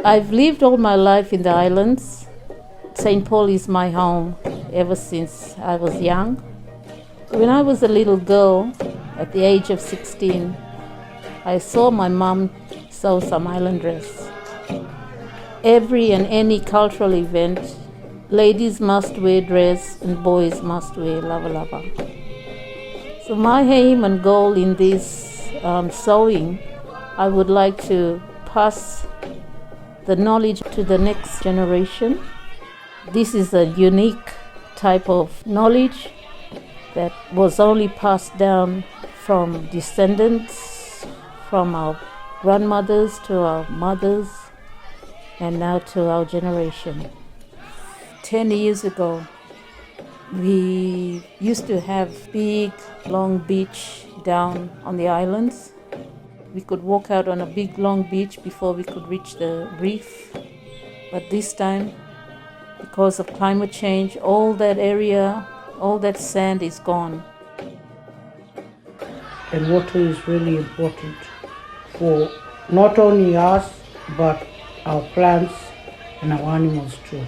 I've lived all my life in the islands. St. Paul is my home ever since I was young. When I was a little girl, at the age of 16, I saw my mom sew some island dress. Every and any cultural event, ladies must wear dress and boys must wear lava. So my aim and goal in this sewing, I would like to pass the knowledge to the next generation. This is a unique type of knowledge that was only passed down from descendants, from our grandmothers to our mothers, and now to our generation. 10 years ago, we used to have big, long beach down on the islands. We could walk out on a big, long beach before we could reach the reef. But this time, because of climate change, all that area, all that sand is gone. And water is really important for not only us, but our plants and our animals too.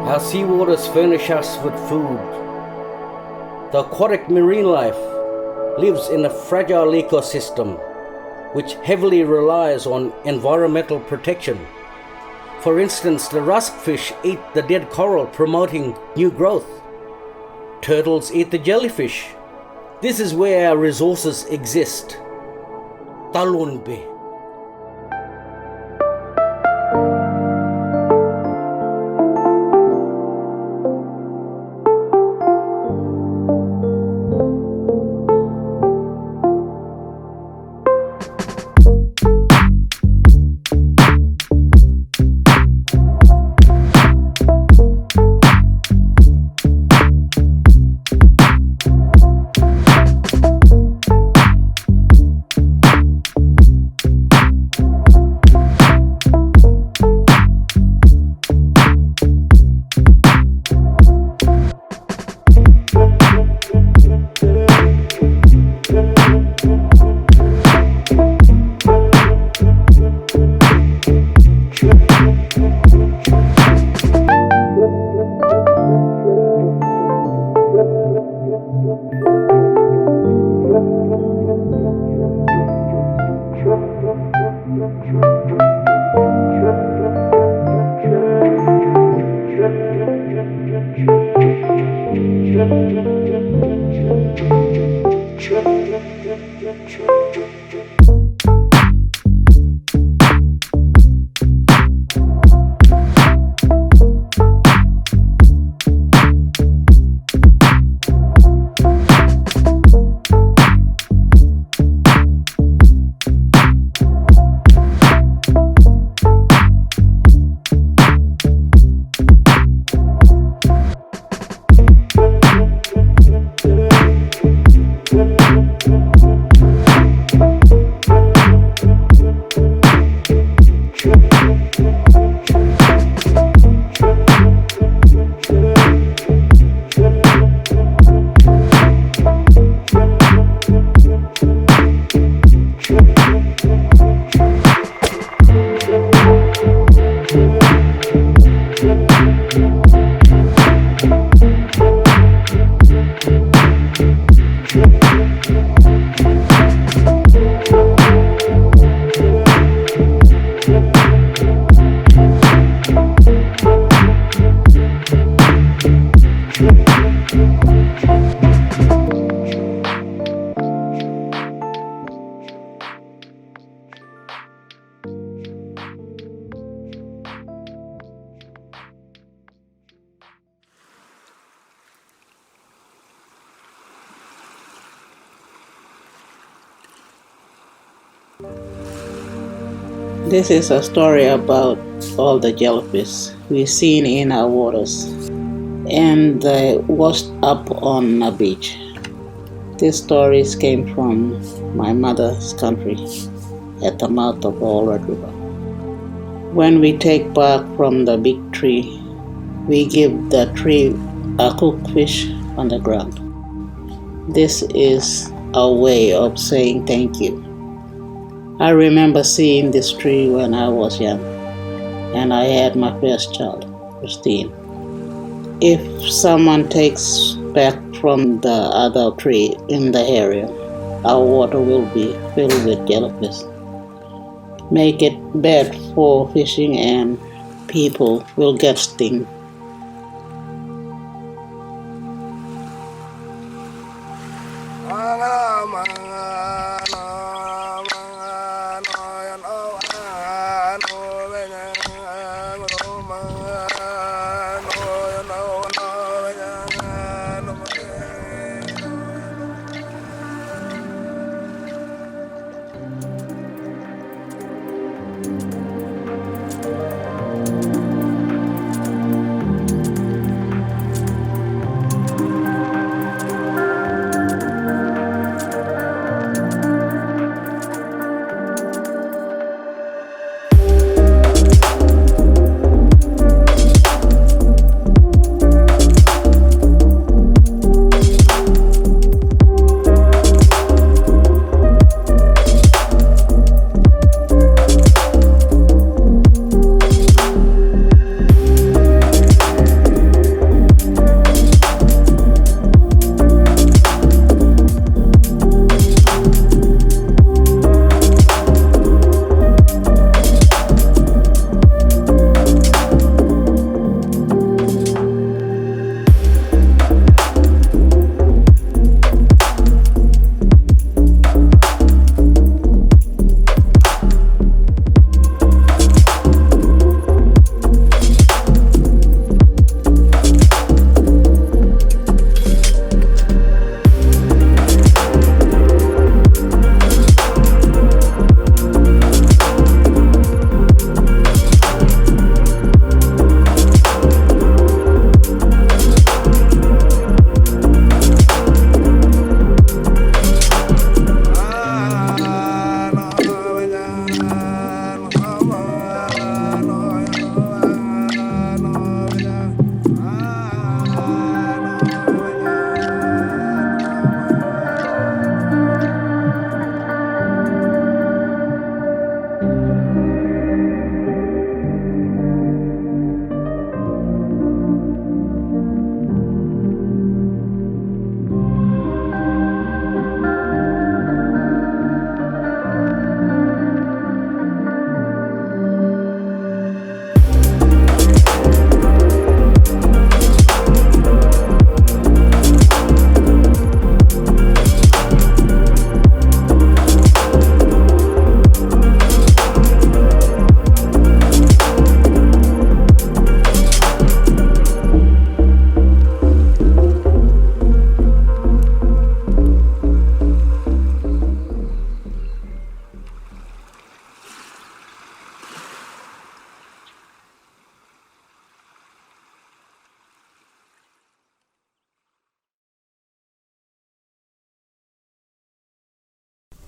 Our seawaters furnish us with food. The aquatic marine life lives in a fragile ecosystem which heavily relies on environmental protection. For instance, the ruskfish eat the dead coral, promoting new growth. Turtles eat the jellyfish. This is where our resources exist. Talunbe. This is a story about all the jellyfish we've seen in our waters and they washed up on a beach. These stories came from my mother's country at the mouth of Red River. When we take bark from the big tree, we give the tree a cooked fish on the ground. This is a way of saying thank you. I remember seeing this tree when I was young, and I had my first child, Christine. If someone takes back from the other tree in the area, our water will be filled with jellyfish. Make it bad for fishing and people will get stung.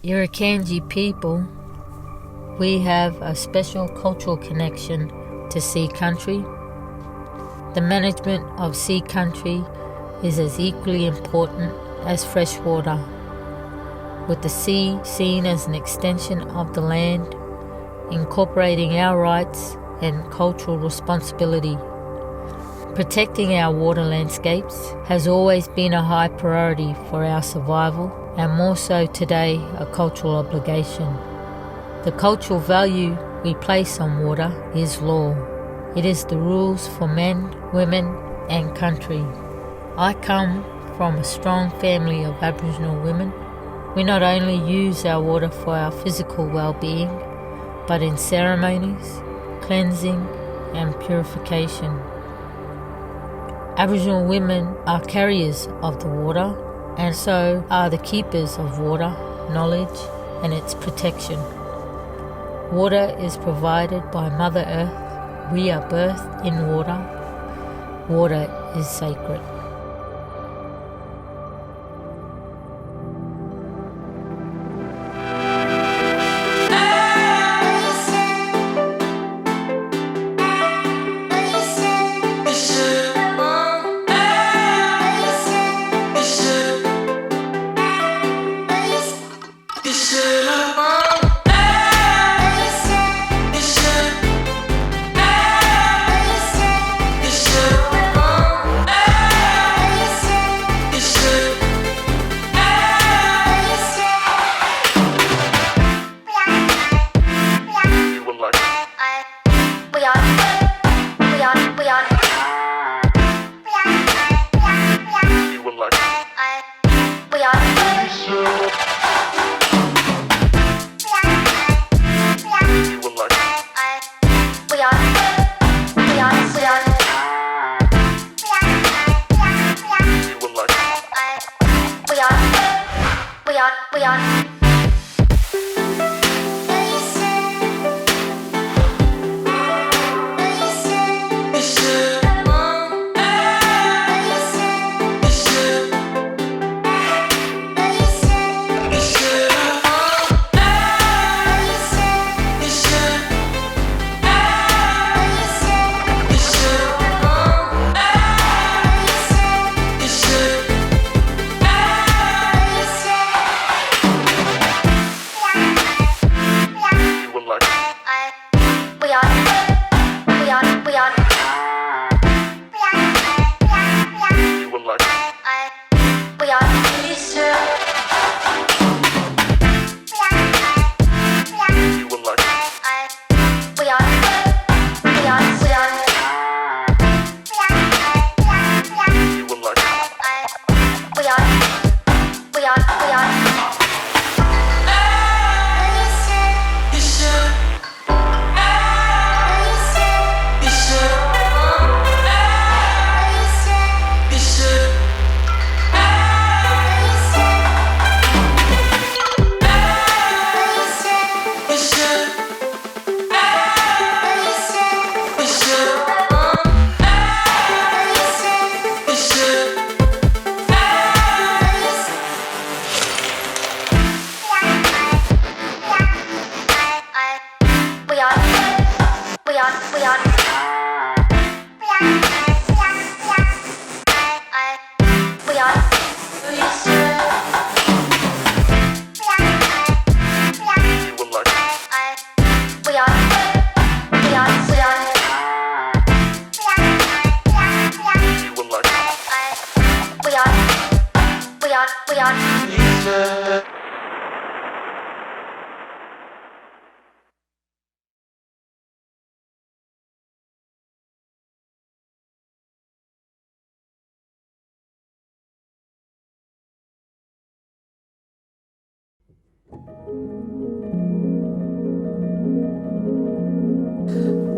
Irukandji people, we have a special cultural connection to sea country. The management of sea country is as equally important as fresh water, with the sea seen as an extension of the land, incorporating our rights and cultural responsibility. Protecting our water landscapes has always been a high priority for our survival, and more so today, a cultural obligation. The cultural value we place on water is law. It is the rules for men, women, and country. I come from a strong family of Aboriginal women. We not only use our water for our physical well-being, but in ceremonies, cleansing, and purification. Aboriginal women are carriers of the water, and so are the keepers of water, knowledge, and its protection. Water is provided by Mother Earth. We are birthed in water. Water is sacred.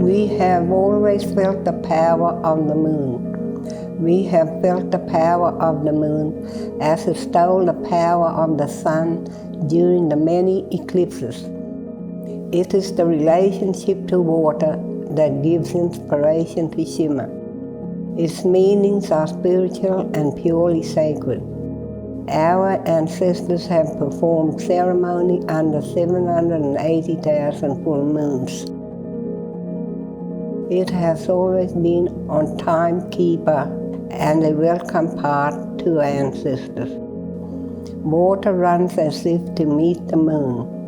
We have always felt the power of the moon. We have felt the power of the moon as it stole the power of the sun during the many eclipses. It is the relationship to water that gives inspiration to Shima. Its meanings are spiritual and purely sacred. Our ancestors have performed ceremony under 780,000 full moons. It has always been on timekeeper and a welcome part to ancestors. Water runs as if to meet the moon.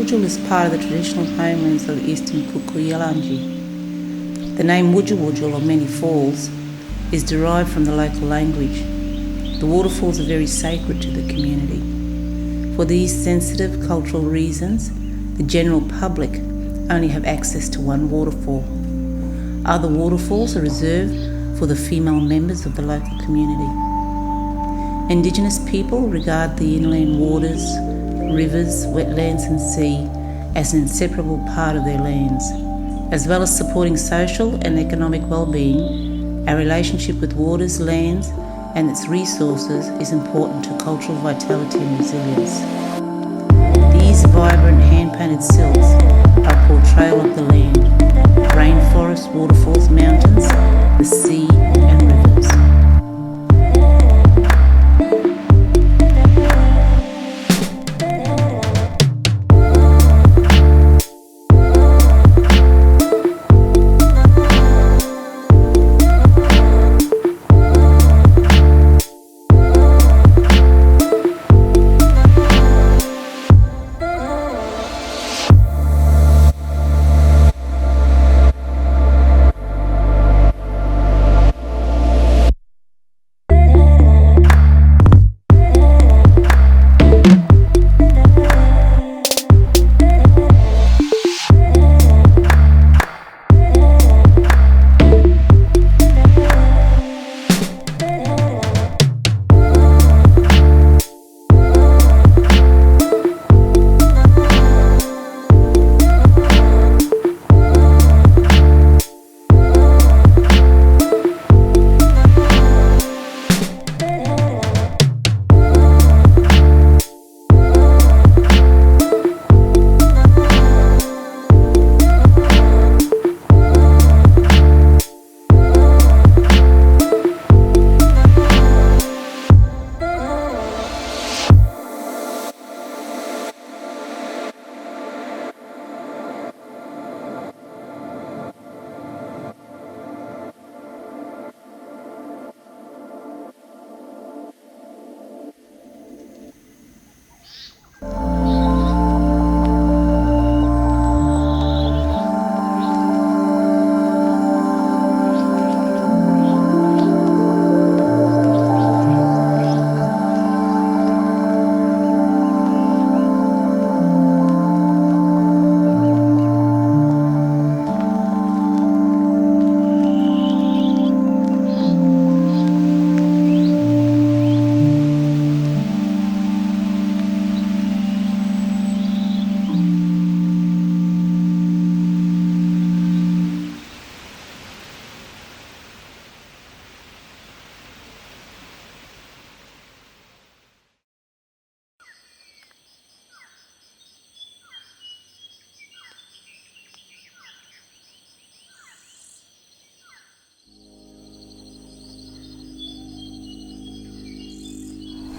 Wujal is part of the traditional homelands of eastern Kukuyalanji. The name Wujal or many falls is derived from the local language. The waterfalls are very sacred to the community. For these sensitive cultural reasons, the general public only have access to one waterfall. Other waterfalls are reserved for the female members of the local community. Indigenous people regard the inland waters, rivers, wetlands and sea as an inseparable part of their lands. As well as supporting social and economic well-being, our relationship with waters, lands and its resources is important to cultural vitality and resilience. These vibrant hand-painted silks are a portrayal of the land, rainforest, waterfalls, mountains, the sea and rivers.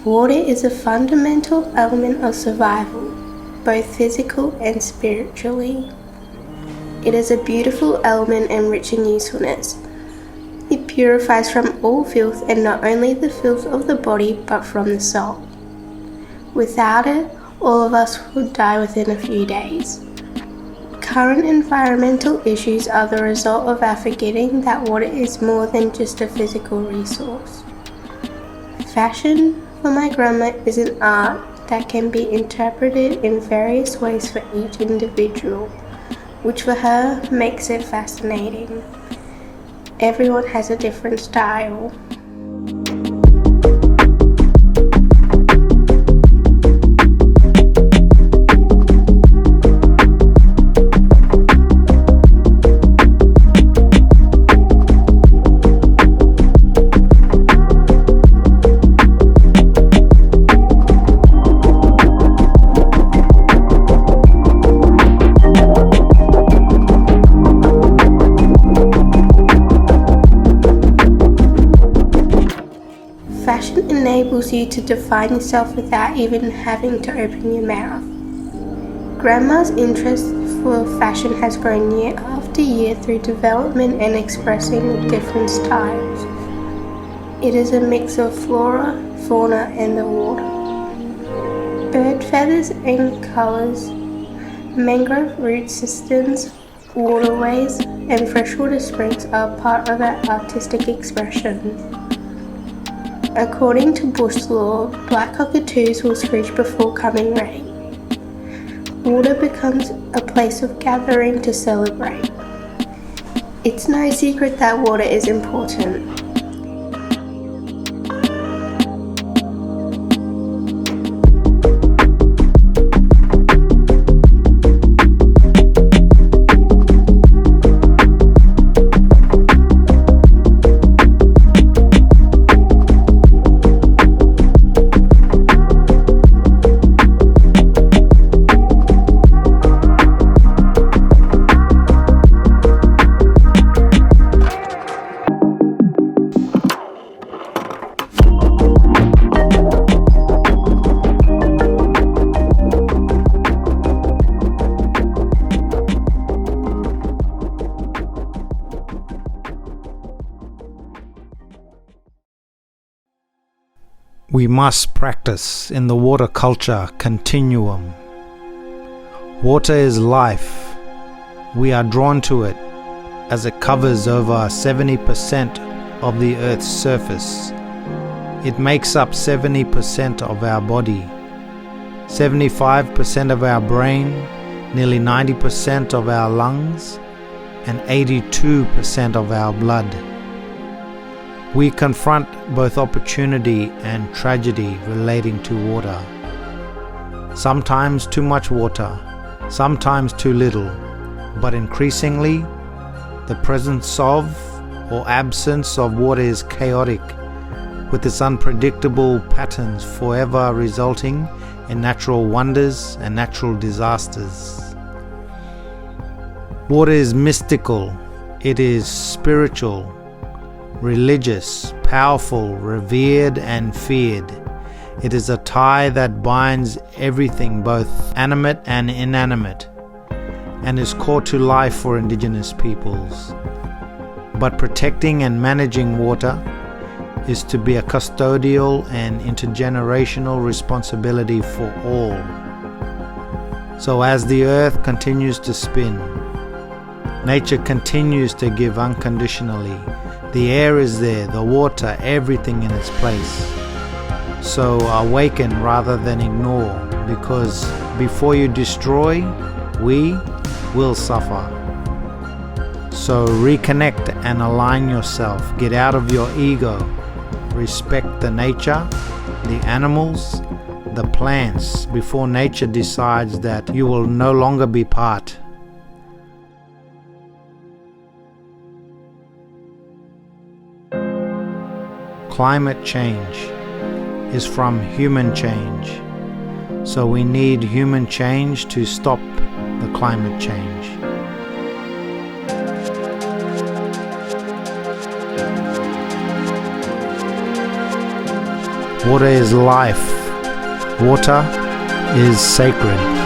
Water is a fundamental element of survival, both physical and spiritually. It is a beautiful element and rich in usefulness. It purifies from all filth, and not only the filth of the body but from the soul. Without it, all of us would die within a few days. Current environmental issues are the result of our forgetting that water is more than just a physical resource. Fashion, for my grandma, is an art that can be interpreted in various ways for each individual, which for her makes it fascinating. Everyone has a different style. Fashion enables you to define yourself without even having to open your mouth. Grandma's interest for fashion has grown year after year through development and expressing different styles. It is a mix of flora, fauna, and the water. Bird feathers and colours, mangrove root systems, waterways, and freshwater springs are part of our artistic expression. According to bush lore, black cockatoos will screech before coming rain. Water becomes a place of gathering to celebrate. It's no secret that water is important. We must practice in the water culture continuum. Water is life. We are drawn to it as it covers over 70% of the Earth's surface. It makes up 70% of our body, 75% of our brain, nearly 90% of our lungs, and 82% of our blood. We confront both opportunity and tragedy relating to water. Sometimes too much water, sometimes too little, but increasingly, the presence of or absence of water is chaotic, with its unpredictable patterns forever resulting in natural wonders and natural disasters. Water is mystical, it is spiritual, religious, powerful, revered and feared. It is a tie that binds everything, both animate and inanimate, and is core to life for Indigenous peoples. But protecting and managing water is to be a custodial and intergenerational responsibility for all. So as the earth continues to spin, nature continues to give unconditionally. The air is there, the water, everything in its place. So awaken rather than ignore, because before you destroy, we will suffer. So reconnect and align yourself. Get out of your ego. Respect the nature, the animals, the plants, before nature decides that you will no longer be part. Climate change is from human change, so we need human change to stop the climate change. Water is life. Water is sacred.